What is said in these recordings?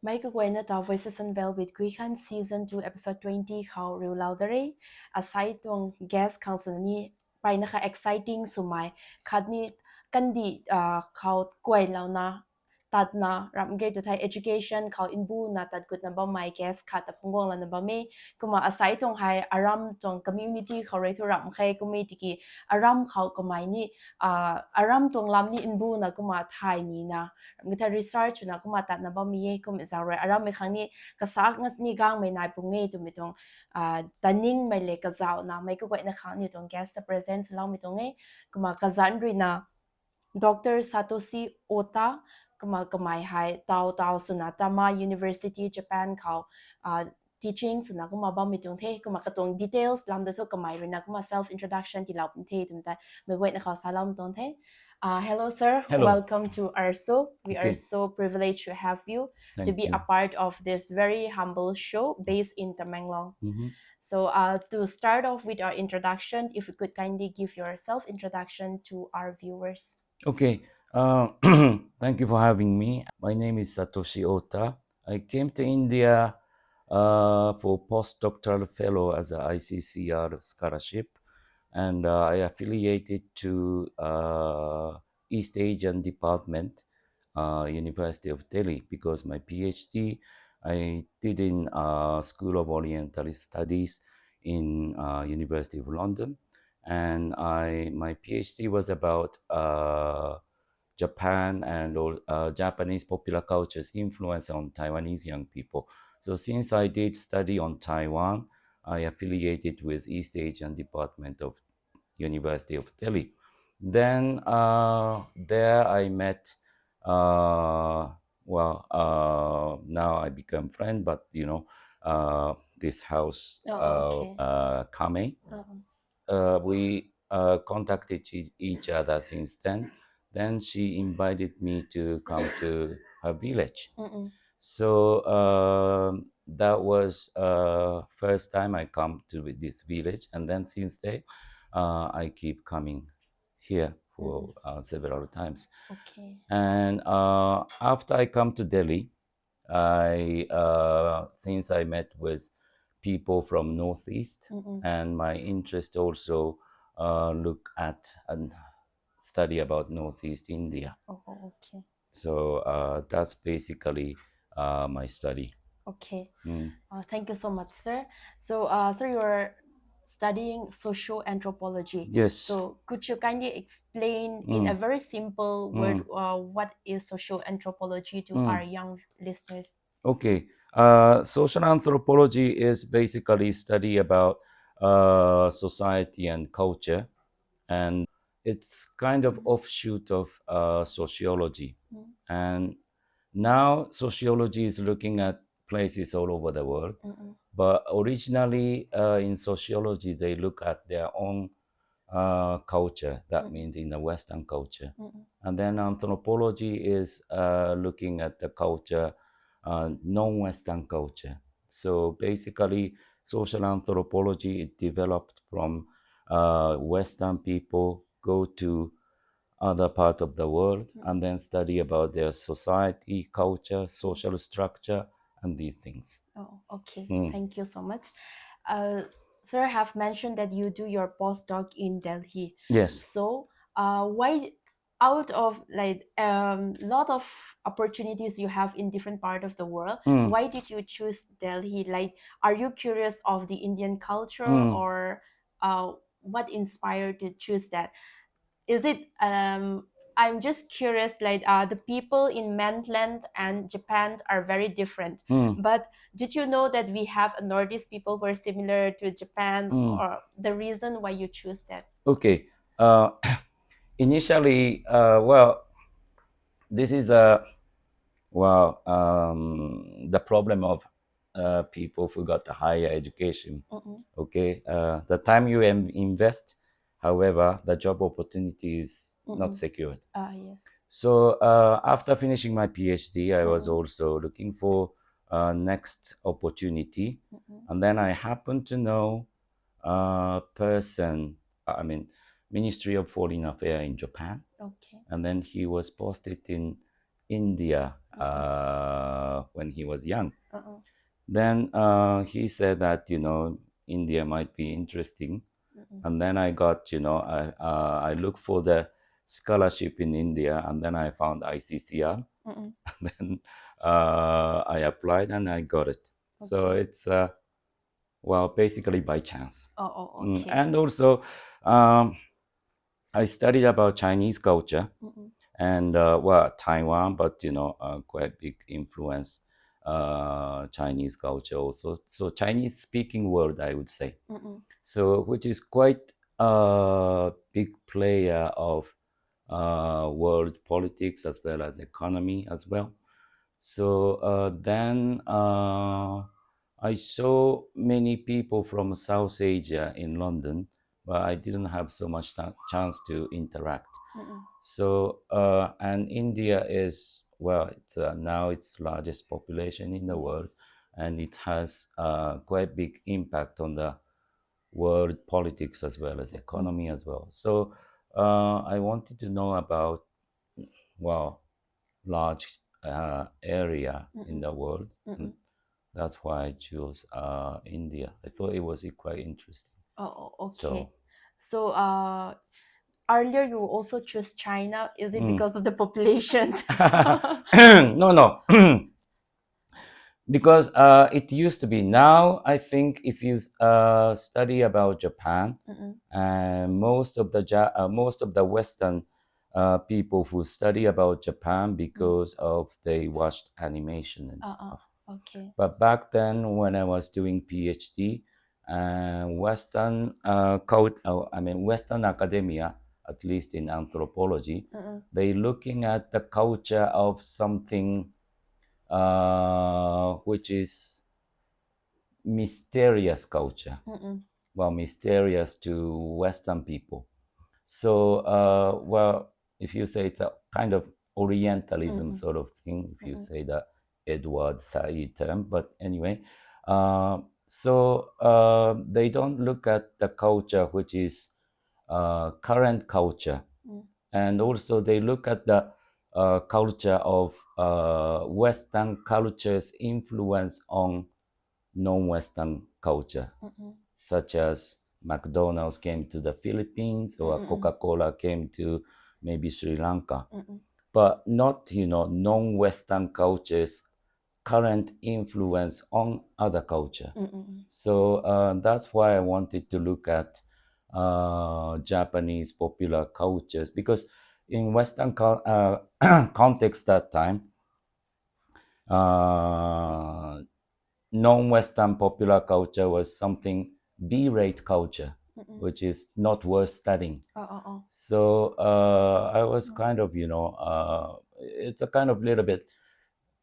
Mấy cái quay nó tao Voices Unveiled with Guikhan Season 2 Episode 20 khảo rìu lao đời aside tuang guest council ni pai na kha exciting sumai khad ni kan di khảo quay lao na tat na ram ge to thai education khảo inbu na tat gut na ba my guest khat ta pungong la na ba me kuma aside tuang hai aram tuang community khảo re thu ram khai community ki aram khảo komai ni aram tuang lam ni inbu na kuma thai ni na mita research na kuma tat na ba mi kum zaure aram me khang ni ka sak ngas ni gang me nai pu nge tu mi tong taning me le ka zau na me ko na khang ni tong guest present law mi tong nge kuma ka zan ri na Dr. Satoshi OTA kuma kamai hai tao suna Tama University Japan khao teaching suna kuma ba mi tong the kuma ka tong details lam da tho kamai ri na kuma self introduction ti lau the tum ta me na khao salam tong the. Hello, sir. Hello. Welcome to our show. We Okay. are so privileged to have you to Thank be you. a part of this very humble show based in Tamenglong. So to start off with our introduction, if you could kindly give your self-introduction to our viewers. Okay. Thank you for having me. My name is Satoshi Ota. I came to India for postdoctoral fellow as a ICCR scholarship, and I affiliated to East Asian Department, University of Delhi, because my PhD I did in School of Orientalist Studies in University of London, and my PhD was about Japan and Japanese popular culture's influence on Taiwanese young people. So since I did study on Taiwan, I affiliated with East Asian Department of University of Delhi. Then there I met, now I become friend, but this house, Kame. We contacted each other since then. Then she invited me to come to her village. So that was first time I come to this village, and then since then I keep coming here for several times. Okay. And after I come to Delhi, I since I met with people from Northeast, and my interest also look at and study about Northeast India. Oh, okay. So that's basically my study. Okay. Thank you so much, sir. So, sir, you're studying socio-anthropology. Yes. So, could you kindly explain in a very simple word what is socio-anthropology to our young listeners? Okay. Social anthropology is basically study about society and culture, and it's kind of offshoot of sociology. And now sociology is looking at places all over the world, but originally in sociology they look at their own culture. That means in the Western culture. And then anthropology is looking at the culture, non-Western culture. So basically, social anthropology is developed from Western people go to other part of the world and then study about their society, culture, social structure, and these things. Oh, okay. Thank you so much. Sir have mentioned that you do your postdoc in Delhi. Yes. So, why out of like lot of opportunities you have in different part of the world, why did you choose Delhi? Like, are you curious of the Indian culture, or what inspired you to choose that? Is it I'm just curious, like the people in mainland and Japan are very different. But did you know that we have a Northeast people who are similar to Japan, or the reason why you choose that? Okay. Initially, this is the problem of people who got the higher education. Okay. The time you invest, however, the job opportunity is not secured. Yes. So after finishing my PhD, I was also looking for next opportunity. And then I happened to know a person, Ministry of Foreign Affairs in Japan. Okay. And then he was posted in India when he was young. Uh-uh. Then he said that India might be interesting, and then I got I looked for the scholarship in India, and then I found ICCR. And then I applied and I got it. So Okay. it's basically by chance. Okay. And also I studied about Chinese culture and Taiwan, but quite big influence Chinese culture also. So Chinese speaking world, I would say. So which is quite a big player of world politics as well as economy as well. So then I saw many people from South Asia in London, but I didn't have so much chance to interact. So and India is it's now its largest population in the world, and it has quite big impact on the world politics as well as economy as well. So I wanted to know about large area in the world. And that's why I chose India. I thought it was quite interesting. Okay. So earlier you also chose China. Is it because of the population? No. Because it used to be. Now I think if you study about Japan, and most of the Western people who study about Japan because of they watched animation and stuff. Okay. But back then, when I was doing PhD, Western Western academia, at least in anthropology, they looking at the culture of something which is mysterious culture. Mysterious to Western people. So, if you say it's a kind of Orientalism sort of thing, if you say the Edward Said term, but anyway, they don't look at the culture which is current culture, and also they look at the culture of Western culture's influence on non-Western culture, such as McDonald's came to the Philippines or Coca-Cola came to maybe Sri Lanka, but not non-Western cultures current influence on other culture. So that's why I wanted to look at Japanese popular cultures, because in Western context that time, non-Western popular culture was something B-rate culture, which is not worth studying. So I was kind of, it's a kind of little bit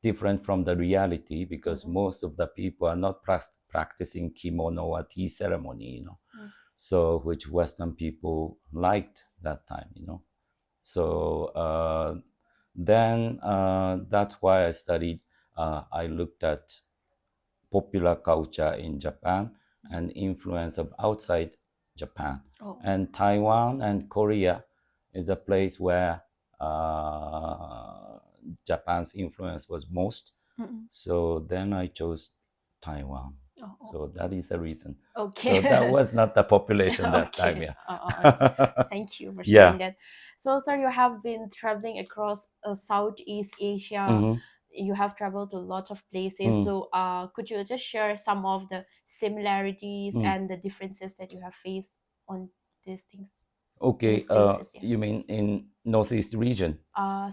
different from the reality, because most of the people are not practicing kimono or tea ceremony, so which Western people liked that time, So then that's why I studied, I looked at popular culture in Japan and influence of outside Japan. And Taiwan and Korea is a place where Japan's influence was most. So then I chose Taiwan. So that is the reason. Okay. So that was not the population that time. Yeah. Thank you for sharing that. So, sir, you have been traveling across Southeast Asia. You have traveled to a lot of places. So, could you just share some of the similarities and the differences that you have faced on these things? Okay. These places, yeah. You mean in Northeast region?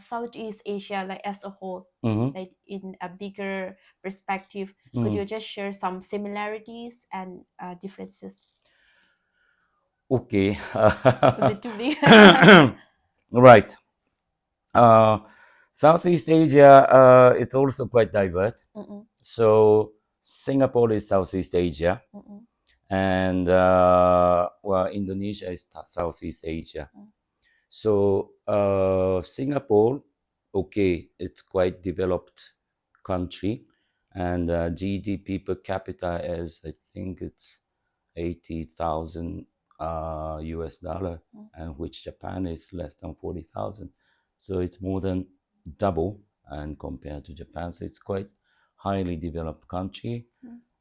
Southeast Asia, like as a whole, like in a bigger perspective. Could you just share some similarities and differences? Okay. Is it too big? Right. Southeast Asia, it's also quite diverse. So Singapore is Southeast Asia, and Indonesia is Southeast Asia. So Singapore, okay, it's quite developed country, and GDP per capita is, I think it's 80,000 US dollar, and which Japan is less than 40,000. So it's more than double and compared to Japan. So it's quite highly developed country,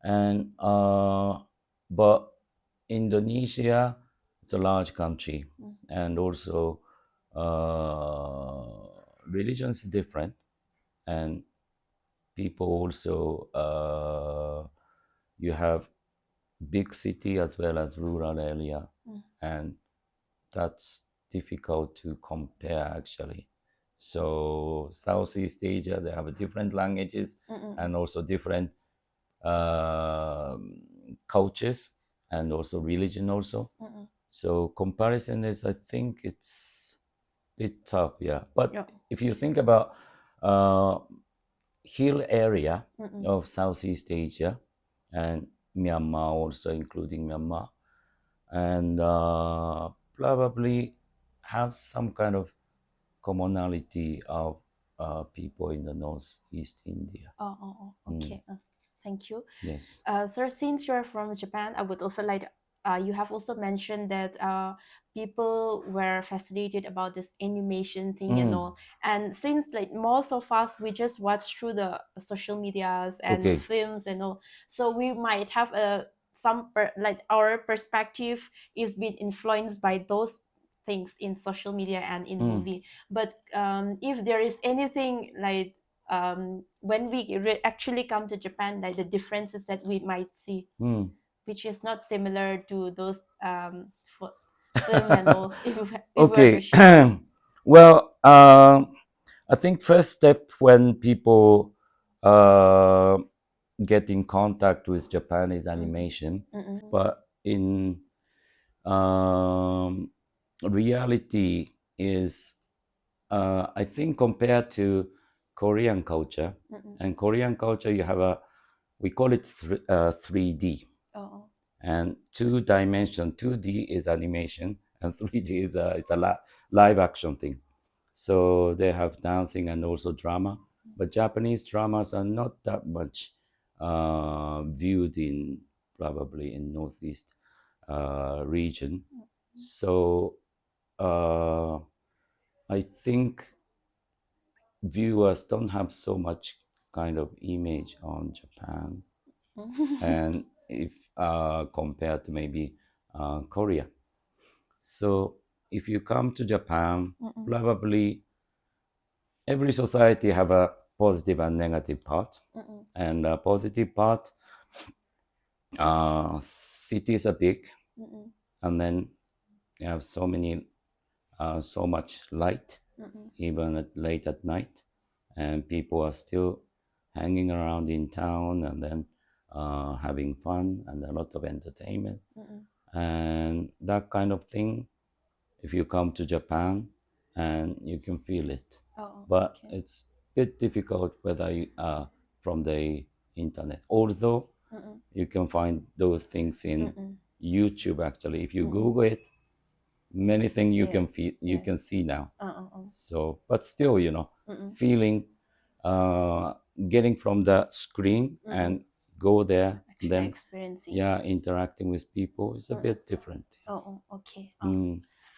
and but Indonesia, it's a large country, and also religion is different, and people also you have big city as well as rural area, and that's difficult to compare actually. So Southeast Asia, they have different languages and also different cultures and also religion also. So comparison is, I think it's a bit tough, yeah. But if you think about hill area of Southeast Asia and Myanmar also, including Myanmar, and probably have some kind of commonality of people in the Northeast India. Okay. Thank you. Yes. Sir, since you're from Japan, I would also like, you have also mentioned that people were fascinated about this animation thing and all. And since like most of us, we just watch through the social medias and films and all, so we might have like our perspective is being influenced by those things in social media and in movie. But if there is anything like when we actually come to Japan, like the differences that we might see, which is not similar to those film and all, if we were to share. Well, I think first step when people get in contact with Japan is animation, but in reality is I think compared to Korean culture, and Korean culture you have we call it 3D, and 2 dimension. 2D is animation and 3D is it's a live action thing. So they have dancing and also drama, but Japanese dramas are not that much viewed in probably in Northeast region. So I think viewers don't have so much kind of image on Japan, and if compared to maybe Korea. So if you come to Japan, probably every society have a positive and negative part, and a positive part, cities are big, and then you have so much light, even late at night, and people are still hanging around in town and then having fun and a lot of entertainment, and that kind of thing. If you come to Japan, and you can feel it, but it's a bit difficult whether you from the internet. Although you can find those things in YouTube. Actually, if you Google it, many things you can feel, you can see now. So, but still, feeling, getting from the screen and go there, Actually then experiencing. interacting with people is a bit different. Okay.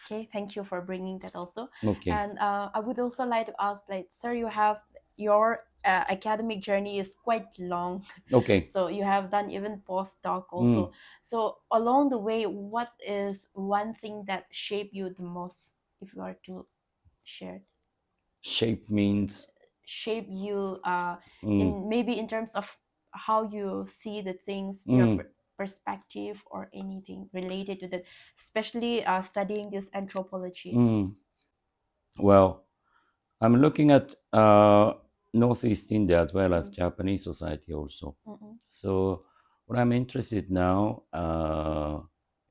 Okay, thank you for bringing that also. Okay. And I would also like to ask, like, sir, you have your academic journey is quite long. Okay. So you have done even postdoc also. So along the way, what is one thing that shaped you the most, if you are to share? Shape means Shape you in maybe in terms of how you see the things, your perspective or anything related to that, especially studying this anthropology. Well, I'm looking at Northeast India as well as Japanese society also. So what I'm interested now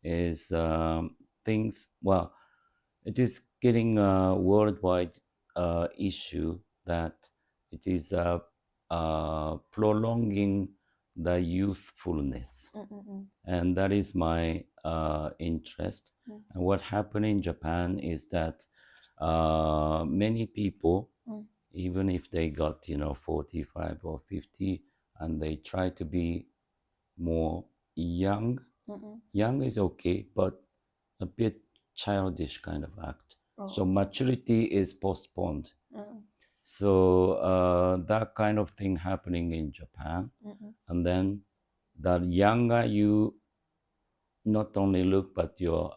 is things. Well, it is getting a worldwide issue that it is prolonging the youthfulness, and that is my interest. And what happened in Japan is that many people, even if they got 45 or 50, and they try to be more young, young is okay, but a bit childish kind of act. So maturity is postponed. So that kind of thing happening in Japan. And then the younger you not only look, but your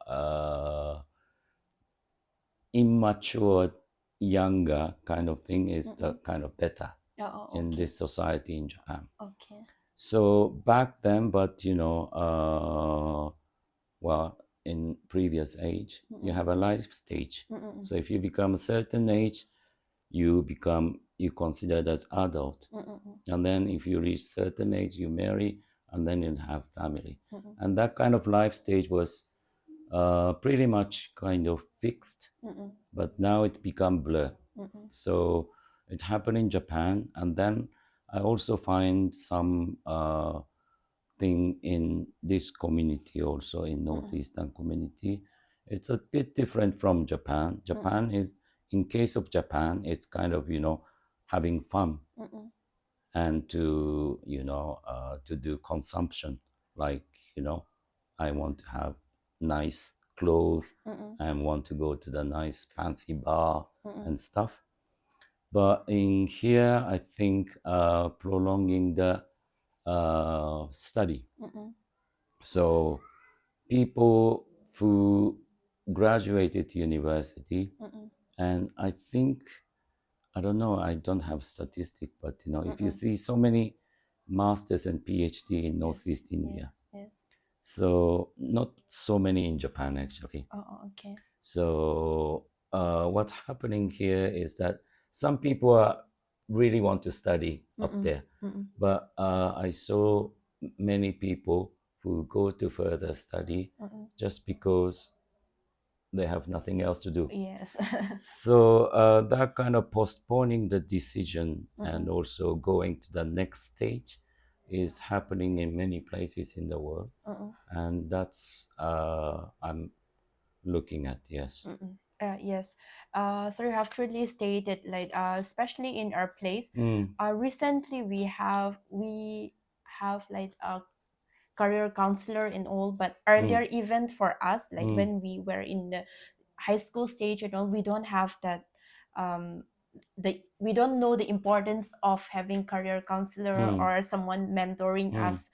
immature younger kind of thing is the kind of better in this society in Japan. Okay. So back then, but well, in previous age, you have a life stage. So if you become a certain age, you considered as adult. And then if you reach certain age, you marry, and then you have family. And that kind of life stage was pretty much kind of fixed, but now it's become blur. So it happened in Japan, and then I also find some thing in this community also in Northeastern community. It's a bit different from Japan. Japan is, in case of Japan, it's kind of, having fun and to, to do consumption. Like, I want to have nice clothes and want to go to the nice fancy bar and stuff. But in here, I think prolonging the study. So people who graduated university, and I think, I don't know, I don't have statistic, but if you see so many masters and PhD in Northeast India, so not so many in Japan actually. Okay. So what's happening here is that some people really want to study up there, but I saw many people who go to further study just because they have nothing else to do. Yes. So that kind of postponing the decision and also going to the next stage is happening in many places in the world, and that's I'm looking at. Yes. Yes. So you have truly stated, like, especially in our place, recently we have like a career counselor and all, but earlier, even for us, like when we were in the high school stage and all, we don't have that. We don't know the importance of having career counselor or someone mentoring us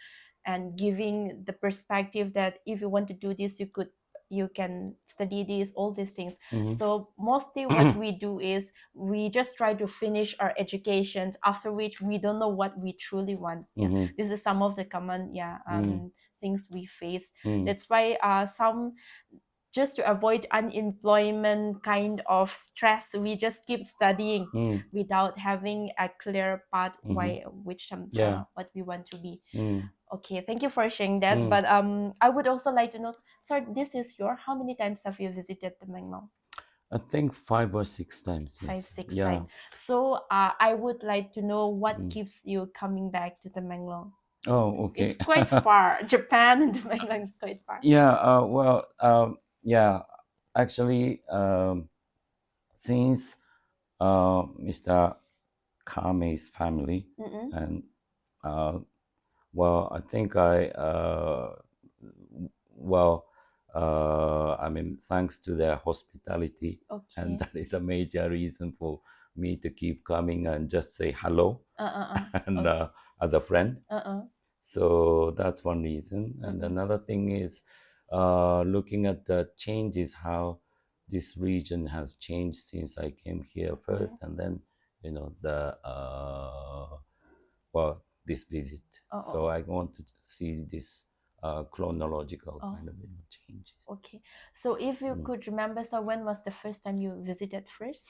and giving the perspective that if you want to do this, you can study this, all these things. So mostly what we do is we just try to finish our education, after which we don't know what we truly want. This is some of the common things we face. That's why some, just to avoid unemployment kind of stress, we just keep studying without having a clear path what we want to be. Okay, thank you for sharing that. But I would also like to know, sir, this is how many times have you visited Tamenglong? I think 5 or 6 times. Yes. 5, 6 times. So I would like to know what keeps you coming back to Tamenglong. Oh, okay. It's quite far. Japan and Tamenglong is quite far. Yeah. Well. Yeah. Actually, since Mr. Kame's family and well, I think I mean, thanks to their hospitality, and that is a major reason for me to keep coming and just say hello and as a friend. So that's one reason. And another thing is looking at the changes, how this region has changed since I came here first, and then this visit. So I want to see this chronological kind of changes. Okay. So if you could remember, so when was the first time you visited first?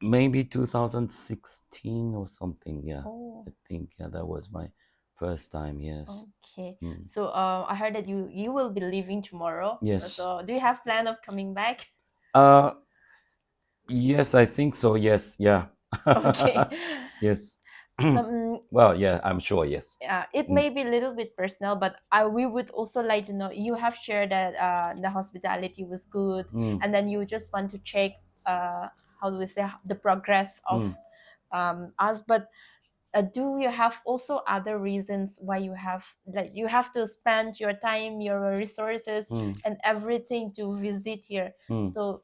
Maybe 2016 or something. Yeah. I think that was my first time. Yes. Okay. So I heard that you will be leaving tomorrow. Yes. So do you have plan of coming back? Yes, I think so. Yes. Yeah. Okay. Yes. Well, yeah, I'm sure. Yes. It may be a little bit personal, but we would also like to know, you have shared that the hospitality was good, and then you just want to check how do we say, the progress of us. But do you have also other reasons why you have to spend your time, your resources, and everything to visit here? So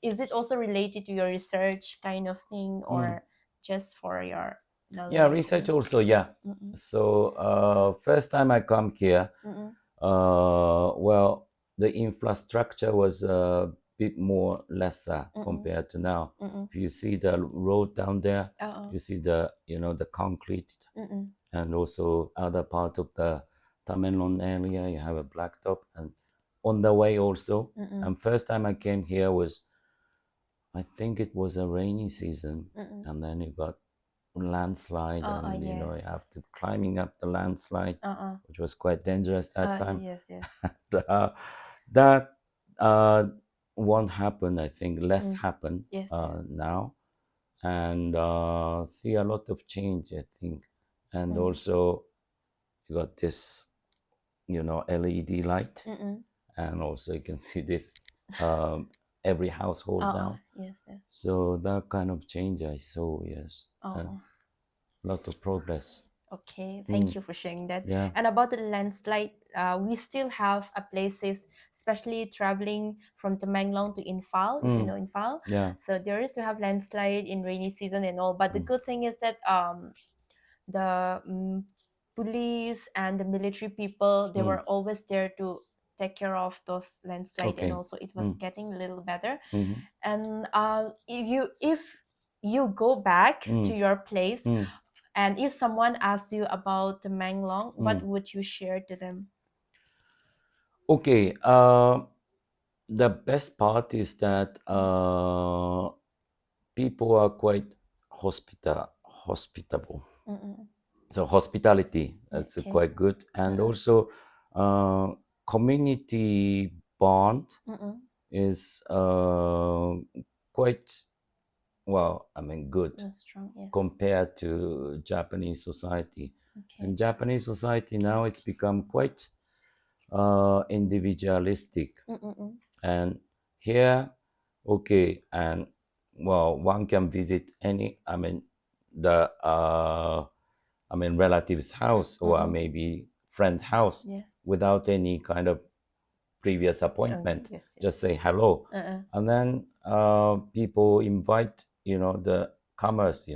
is it also related to your research kind of thing, or just for your knowledge? Yeah, research also, yeah. So first time I come here, well, the infrastructure was a bit more lesser compared to now. If you see the road down there, you see the the concrete, and also other part of the Tamenglong area, you have a blacktop, and on the way also. And first time I came here was, I think it was a rainy season, and then you got landslide, and you have to climbing up the landslide, which was quite dangerous that time. Yes, yes. That won't happen. I think less happen Yes, now, and see a lot of change, I think. And also you got this LED light, and also you can see this every household now. Yes, yes. So that kind of change I saw, yes. A lot of progress. Okay, thank you for sharing that. Yeah. And about the landslide, we still have places, especially traveling from Tamenglong to Unveiled, if you know Unveiled. Yeah. So there is to have landslide in rainy season and all. But the good thing is that the police and the military people, they were always there to take care of those landslide, and also it was getting a little better. And if you go back to your place, and if someone asks you about the Tamenglong, what would you share to them? Okay. The best part is that people are quite hospitable. So hospitality is quite good, and also community bond is quite, well, I mean, good Strong, yes. compared to Japanese society. In Japanese society now, it's become quite individualistic. And here, okay, and well, one can visit any, I mean, the relative's house, or maybe friend's house, without any kind of previous appointment. Yes. Just say hello, and then people invite the comers,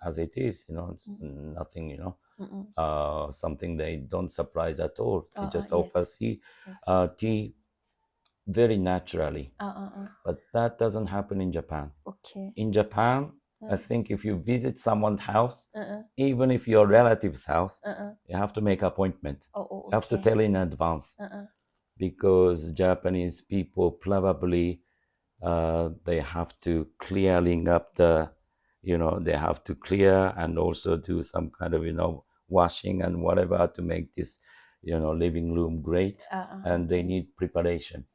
as it is, it's nothing, something they don't surprise at all. They just offer tea very naturally. But that doesn't happen in Japan. In Japan, I think if you visit someone's house, even if your relative's house, you have to make appointment. You have to tell in advance, because Japanese people probably they have to clearing up the, they have to clear and also do some kind of washing and whatever to make this living room great, and they need preparation.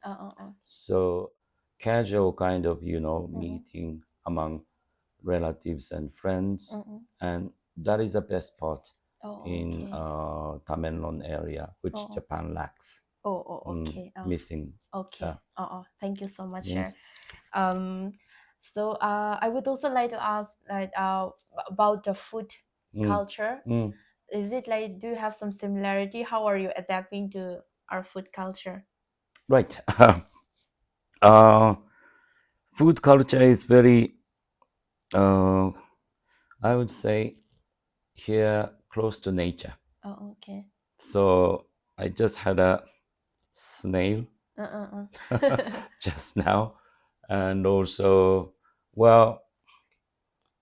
So casual kind of meeting among relatives and friends, and that is the best part in Tamenglong area, which Japan lacks. Missing. Thank you so much, Yes. So I would also like to ask about the food culture. Is it like, do you have some similarity? How are you adapting to our food culture? Right. Food culture is very, I would say, here close to nature. So I just had a snail just now, and also, well,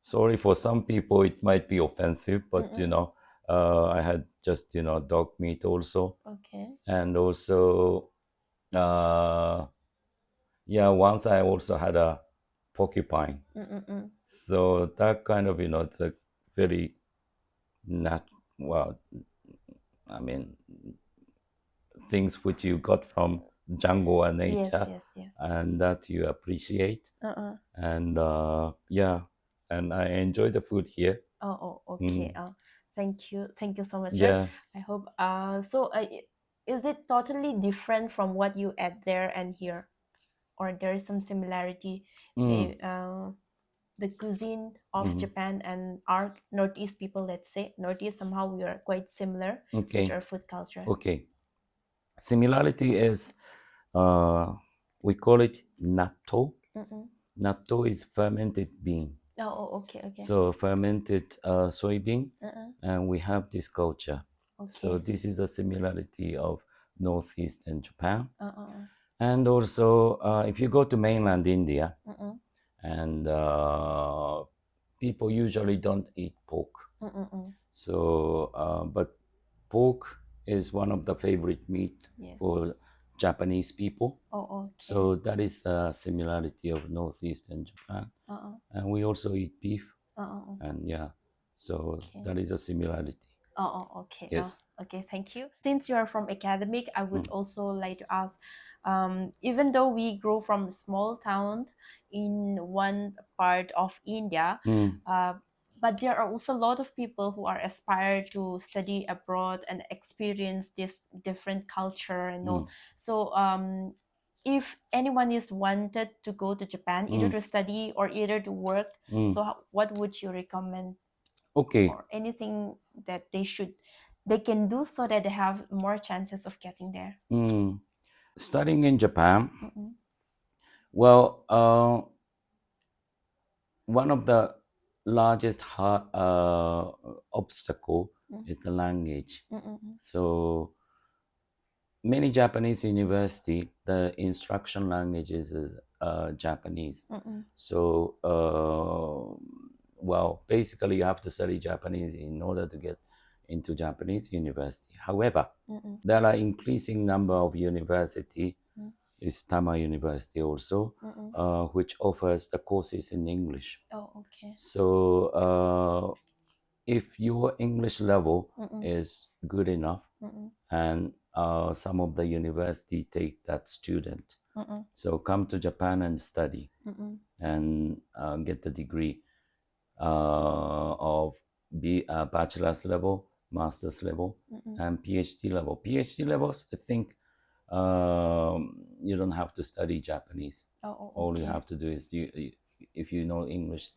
sorry, for some people it might be offensive, but I had just dog meat also, and also yeah, once I also had a porcupine. So that kind of it's a very well, I mean, things which you got from jungle and nature, and that you appreciate. And yeah, and I enjoy the food here. Thank you so much. Yeah. I hope so is it totally different from what you ate there and here, or there is some similarity? The cuisine of Japan and our Northeast people, let's say Northeast, somehow we are quite similar with our food culture. Okay. Similarity is we call it natto. Mm-mm. Natto is fermented bean. Okay. So fermented soybean, Uh-uh. and we have this culture. So Okay. this is a similarity of Northeast and Japan. Uh-uh. And also, if you go to mainland India, Mm-mm. and people usually don't eat pork. Mm-mm. So, but pork is one of the favorite meat Yes. for Japanese people. Okay. So that is a similarity of Northeast and Japan. Uh-uh. And we also eat beef. Uh-uh. And yeah, so Okay. that is a similarity. Okay. Yes. Okay, thank you. Since you are from academic, I would also like to ask, even though we grow from a small town in one part of India, but there are also a lot of people who are aspired to study abroad and experience this different culture and all. So if anyone is wanted to go to Japan, either to study or either to work, so what would you recommend? Okay. Or anything that they can do so that they have more chances of getting there? Studying in Japan, Mm-mm. well, one of the largest obstacle is the language. Mm-mm. So many Japanese university, the instruction language is Japanese. Mm-mm. So well, basically you have to study Japanese in order to get into Japanese university. However, Mm-mm. there are increasing number of university. Is Tama University also, Mm-mm. which offers the courses in English. Okay. So if your English level Mm-mm. is good enough, Mm-mm. and some of the university take that student, Mm-mm. so come to Japan and study Mm-mm. and get the degree of bachelor's level, master's level, and PhD level. PhD levels, I think you don't have to study Japanese. All you have to do is if you know English,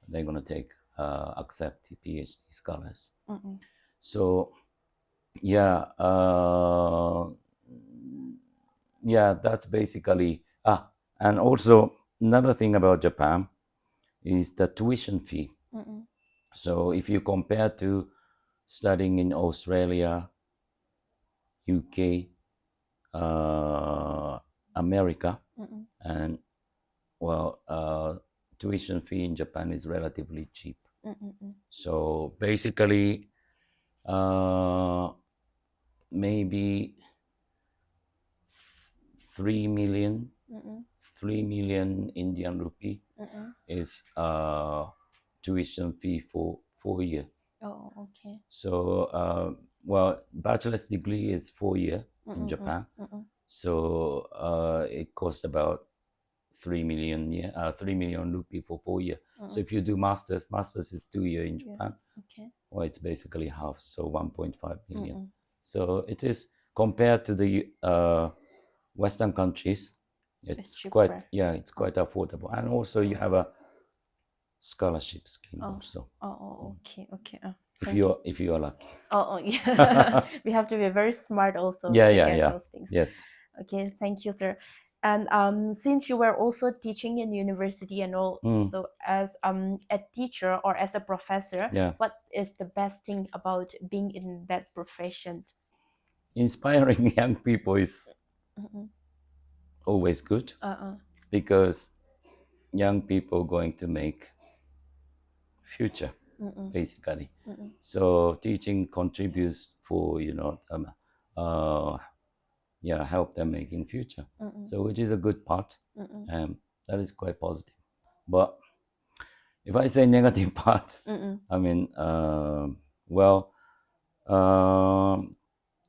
they're gonna accept PhD scholars. So yeah, that's basically and also another thing about Japan is the tuition fee. So if you compare to studying in Australia, UK, America, and well, tuition fee in Japan is relatively cheap. So basically, maybe 3 million, 3 million Indian rupee is tuition fee for 4 year. Okay. So well, bachelor's degree is 4 year in Japan. So it costs about 3 million 3 million rupee for 4 year. So if you do masters is 2 year in Japan. Okay. Well, it's basically half, so 1.5 million. So it is compared to the Western countries, it's quite affordable, and also you have a scholarship scheme also. Okay. If you are lucky. Yeah. We have to be very smart also to get those things. Yes. Okay, thank you, sir. And since you were also teaching in university and all, so as a teacher or as a professor, what is the best thing about being in that profession? Inspiring young people is always good, because young people going to make future, basically. So teaching contributes for help them making future. So which is a good part, and that is quite positive. But if I say negative part, I mean, well,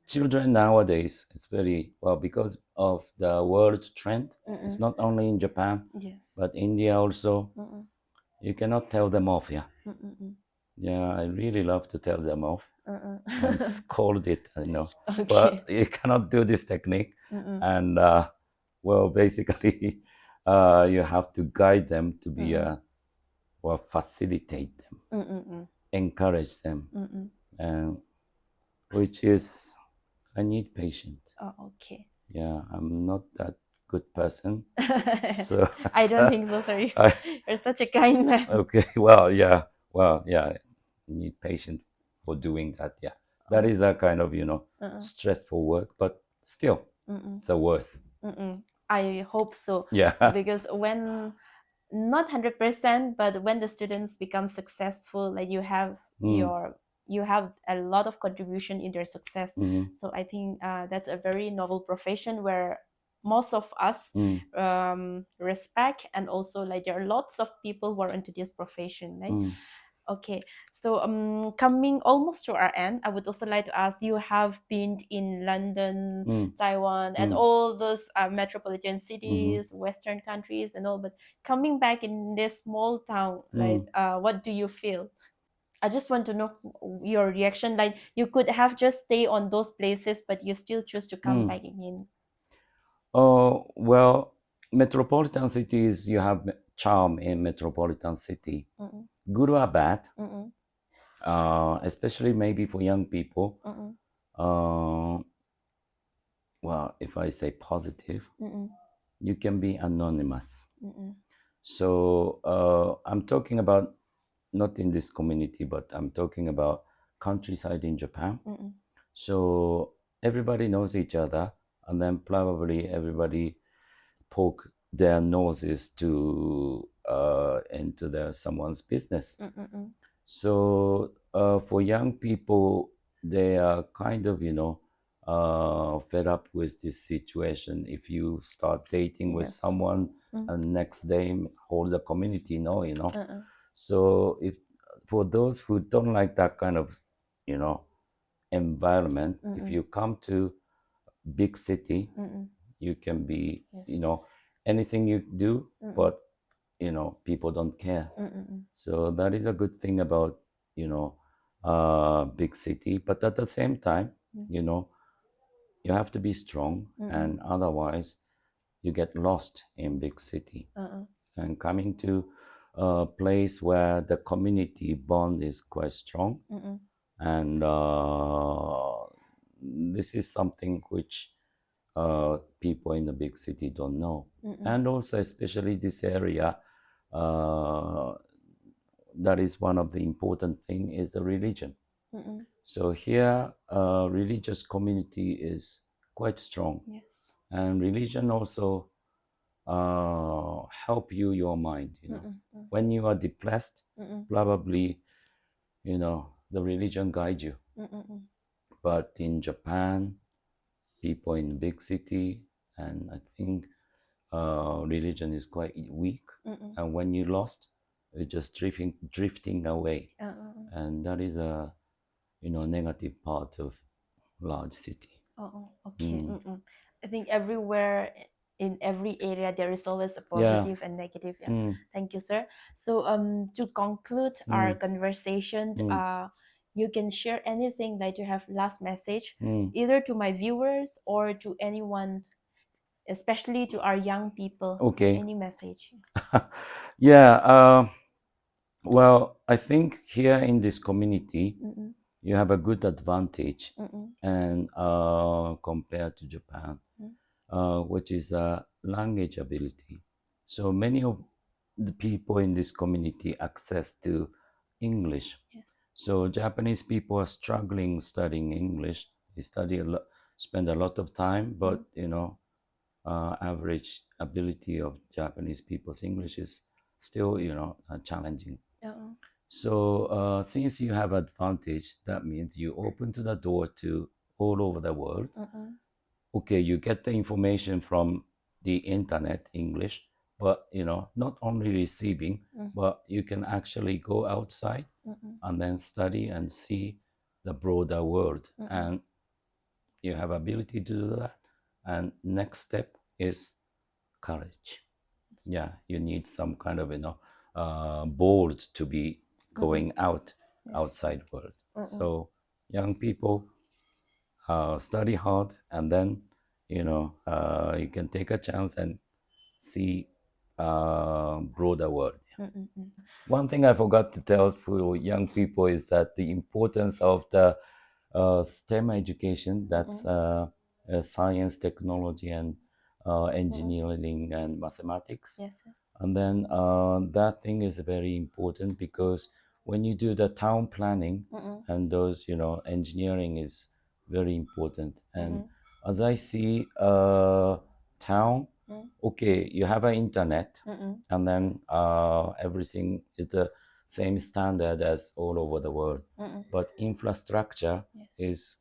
children nowadays, it's very well because of the world trend. It's not only in Japan, but India also. You cannot tell them off. Yeah, I really love to tell them off and scold it, but you cannot do this technique. And well, basically, you have to guide them to be or facilitate them, encourage them, and which is I need patience. Okay. Yeah, I'm not that good person. So I don't think so. Sorry, I, you're such a kind man. okay, well, yeah, you need patience for doing that. Yeah, that is a kind of stressful work, but still, it's a worth. I hope so. Yeah. Because when not 100%, but when the students become successful, like you have you have a lot of contribution in their success. So I think that's a very noble profession where most of us respect, and also like there are lots of people who are into this profession, right? Okay, so coming almost to our end, I would also like to ask, you have been in London, Taiwan, and all those metropolitan cities, Western countries, and all. But coming back in this small town, like, what do you feel? I just want to know your reaction. Like, you could have just stay on those places, but you still choose to come back again. Oh, well, metropolitan cities, you have charm in metropolitan city, good or bad, especially maybe for young people. Well, if I say positive, you can be anonymous. So I'm talking about not in this community, but I'm talking about countryside in Japan. So everybody knows each other, and then probably everybody poke their noses to into someone's business. So for young people, they are kind of fed up with this situation. If you start dating with someone and next day whole the community know, So if for those who don't like that kind of environment, if you come to big city, you can be anything you do, but people don't care. So that is a good thing about big city. But at the same time, you have to be strong, and otherwise you get lost in big city. And coming to a place where the community bond is quite strong, and this is something which people in the big city don't know. And also, especially this area, that is one of the important thing is the religion. So here, religious community is quite strong. Yes. And religion also help you your mind. When you are depressed, probably the religion guide you. But in Japan, people in big city, and I think religion is quite weak. And when you lost, you're just drifting away, and that is a negative part of large city. Okay. I think everywhere, in every area, there is always a positive and negative. Yeah. Thank you, sir. So to conclude our conversation, you can share anything that you have last message, either to my viewers or to anyone, especially to our young people. Okay. Any message? Yeah. Well, I think here in this community, you have a good advantage, and compared to Japan, which is language ability. So many of the people in this community access to English. Yes. So Japanese people are struggling studying English. They study a lot, spend a lot of time, but average ability of Japanese people's English is still challenging. So since you have advantage, that means you open to the door to all over the world. Okay, you get the information from the internet, English, but not only receiving, but you can actually go outside and then study and see the broader world, and you have ability to do that. And next step is courage. Yeah, you need some kind of bold to be going outside world. So young people study hard, and then you can take a chance and see broader world. One thing I forgot to tell for young people is that the importance of the STEM education, that's science, technology, and engineering and mathematics. Yes. Yes. And then that thing is very important because when you do the town planning and those, engineering is very important. And as I see town, okay, you have an internet, and then everything is the same standard as all over the world. But infrastructure is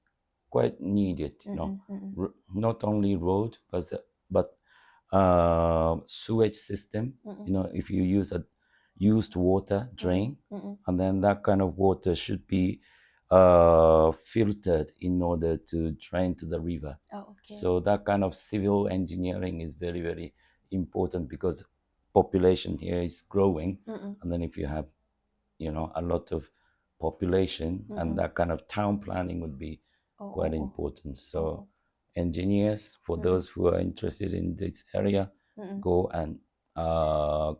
quite needed, not only road, but sewage system. If you use a used water drain, and then that kind of water should be filtered in order to drain to the river. So that kind of civil engineering is very, very important because population here is growing, and then if you have a lot of population, and that kind of town planning would be quite important. So engineers, for those who are interested in this area, go and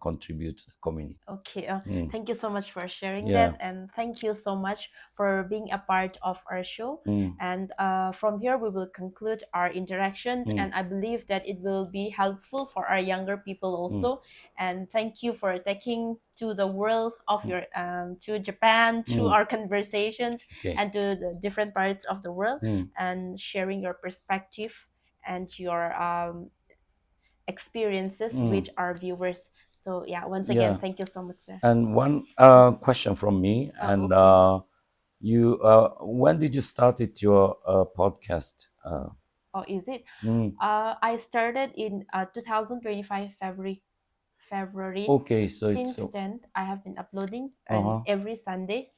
contribute to the community. Okay, thank you so much for sharing that, and thank you so much for being a part of our show. And from here, we will conclude our interaction, and I believe that it will be helpful for our younger people also. And thank you for taking to the world of your to Japan through our conversations and to the different parts of the world, and sharing your perspective and your experiences with our viewers. So once again, thank you so much, sir. And one question from me, and you, when did you started your podcast? Is it? I started in 2025 February. Okay, so since then I have been uploading and every Sunday.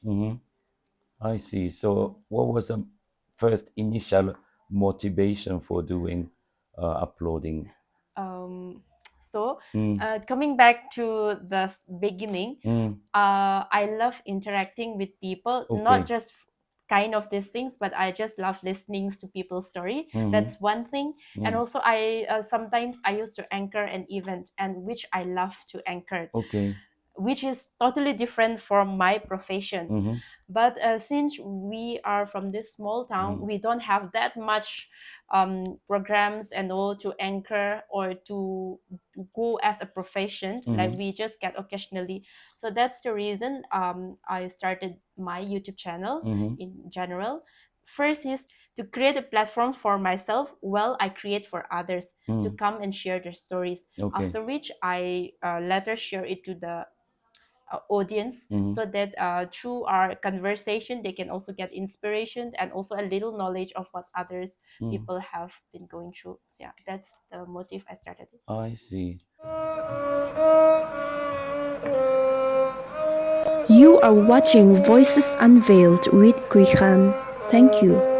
I see. So what was the first initial motivation for doing uploading? So coming back to the beginning, I love interacting with people, not just kind of these things, but I just love listening to people's story. That's one thing. And also I sometimes I used to anchor an event, and which I love to anchor, which is totally different from my profession. But since we are from this small town, we don't have that much programs and all to anchor or to go as a profession. Like we just get occasionally. So that's the reason I started my YouTube channel in general. First is to create a platform for myself while I create for others to come and share their stories. After which I later share it to the audience, so that through our conversation they can also get inspiration and also a little knowledge of what others people have been going through. So that's the motive I started it. I see. You are watching Voices Unveiled with Guikhan. Thank you.